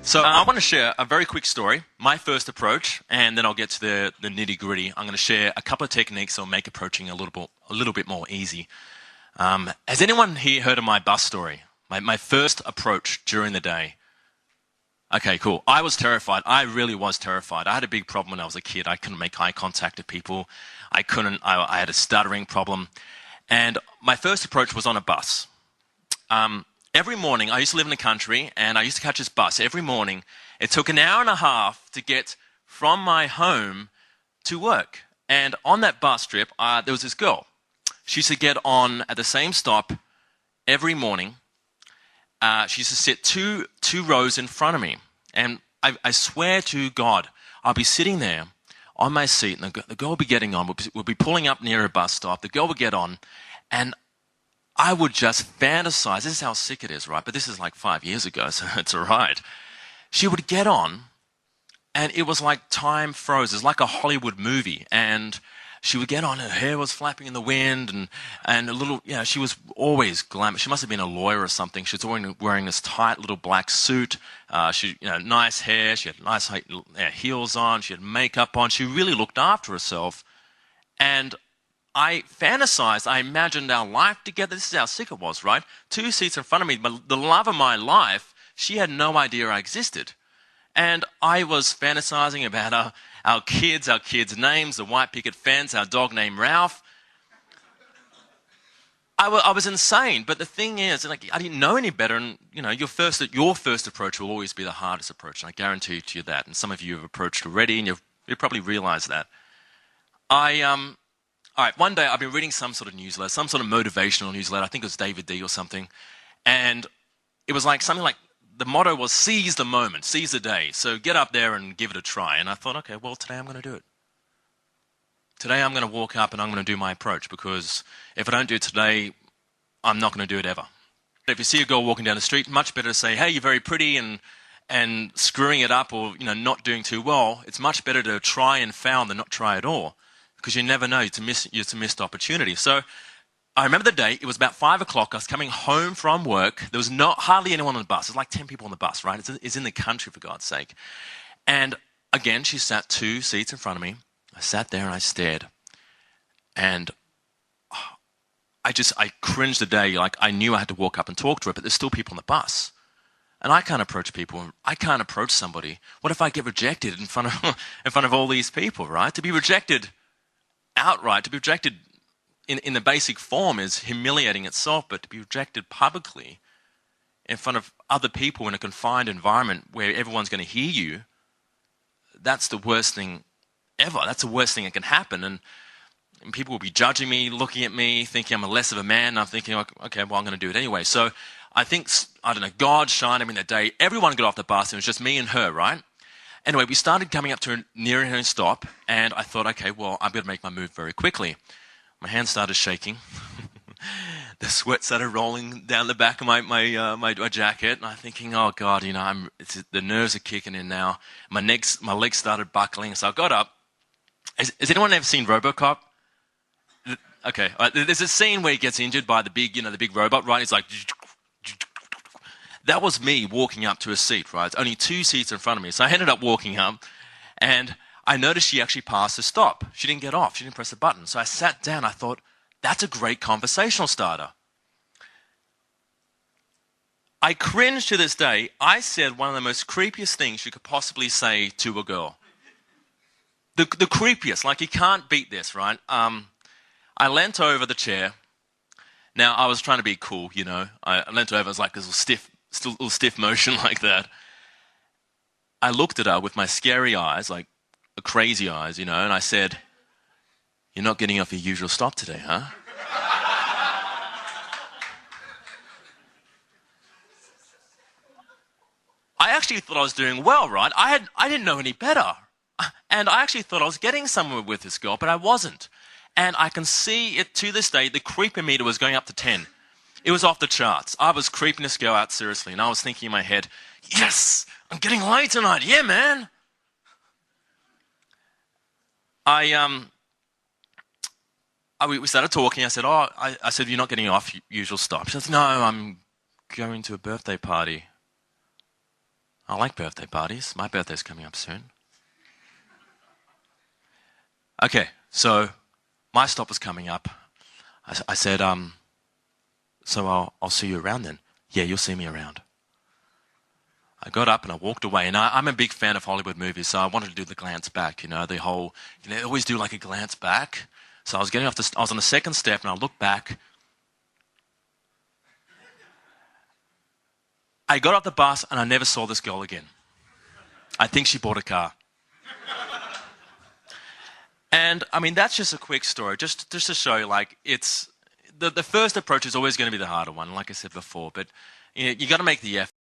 So I want to share a very quick story, my first approach, and then I'll get to the nitty-gritty. I'm going to share a couple of techniques that will make approaching a little bit more easy. Has anyone here heard of my bus story? My first approach during the day. Okay, cool. I was terrified. I really was terrified. I had a big problem when I was a kid. I couldn't make eye contact with people. I had a stuttering problem. And my first approach was on a bus. Every morning, I used to live in the country, and I used to catch this bus every morning. It took an hour and a half to get from my home to work. And on that bus trip, there was this girl. She used to get on at the same stop every morning. She used to sit two rows in front of me. And I swear to God, I'll be sitting there on my seat, and the girl will be getting on. We'll be pulling up near a bus stop. The girl would get on, and I would just fantasize. This is how sick it is, right? But this is like 5 years ago, so it's all right. She would get on, and it was like time froze. It's like a Hollywood movie. And she would get on, her hair was flapping in the wind, and a little, she was always glamorous. She must have been a lawyer or something. She was always wearing this tight little black suit. She, nice hair. She had nice heels on. She had makeup on. She really looked after herself. And I fantasized, I imagined our life together. This is how sick it was, right? 2 seats in front of me, but the love of my life, she had no idea I existed. And I was fantasizing about our kids' names, the white picket fence, our dog named Ralph. I was insane, but the thing is, I didn't know any better, and your first approach will always be the hardest approach, and I guarantee you that. And some of you have approached already, and you've probably realized that. All right, one day I've been reading some sort of newsletter, some sort of motivational newsletter. I think it was David D or something. And it was like something like the motto was seize the moment, seize the day. So get up there and give it a try. And I thought, okay, well, today I'm going to do it. Today I'm going to walk up and I'm going to do my approach, because if I don't do it today, I'm not going to do it ever. If you see a girl walking down the street, much better to say, hey, you're very pretty, and screwing it up or not doing too well. It's much better to try and fail than not try at all, because you never know, it's a missed opportunity. So I remember the day, it was about 5 o'clock, I was coming home from work, there was hardly anyone on the bus, there's like 10 people on the bus, right? It's in the country, for God's sake. And again, she sat 2 seats in front of me. I sat there and I stared. And I cringed the day, like I knew I had to walk up and talk to her, but there's still people on the bus. And I can't approach people, I can't approach somebody. What if I get rejected in front of all these people, right? To be rejected outright, to be rejected in the basic form is humiliating itself, but to be rejected publicly in front of other people in a confined environment where everyone's going to hear you, that's the worst thing ever. That's the worst thing that can happen. And people will be judging me, looking at me, thinking I'm less of a man. And I'm thinking, okay, well, I'm going to do it anyway. So I think, God shined on me that day. Everyone got off the bus, and it was just me and her, right? Anyway, we started coming up to near her stop, and I thought, okay, well, I'm going to make my move very quickly. My hands started shaking. The sweat started rolling down the back of my jacket, and I'm thinking, oh God, the nerves are kicking in now. My legs started buckling, so I got up. Has anyone ever seen RoboCop? Okay, there's a scene where he gets injured by the big robot, right? It's like. That was me walking up to a seat, right? It's only 2 seats in front of me. So I ended up walking up, and I noticed she actually passed the stop. She didn't get off. She didn't press the button. So I sat down. I thought, that's a great conversational starter. I cringe to this day. I said one of the most creepiest things you could possibly say to a girl. The creepiest. Like, you can't beat this, right? I leant over the chair. Now, I was trying to be cool, I leant over. I was like this little stiff motion like that. I looked at her with my scary eyes, like crazy eyes, and I said, you're not getting off your usual stop today, huh? I actually thought I was doing well, right? I didn't know any better. And I actually thought I was getting somewhere with this girl, but I wasn't. And I can see it to this day, the creepometer was going up to 10. It was off the charts. I was creeping this girl out seriously, and I was thinking in my head, yes, I'm getting laid tonight. Yeah, man. We started talking. I said, I said, you're not getting off usual stop. She says, no, I'm going to a birthday party. I like birthday parties. My birthday's coming up soon. Okay, so my stop was coming up. I said, so I'll see you around then. Yeah, you'll see me around. I got up and I walked away, and I'm a big fan of Hollywood movies, so I wanted to do the glance back, the whole, they always do like a glance back. So I was I was on the second step, and I looked back. I got off the bus, and I never saw this girl again. I think she bought a car. And, I mean, that's just a quick story, just to show you, like, it's, the first approach is always going to be the harder one, like I said before, but you got to make the effort.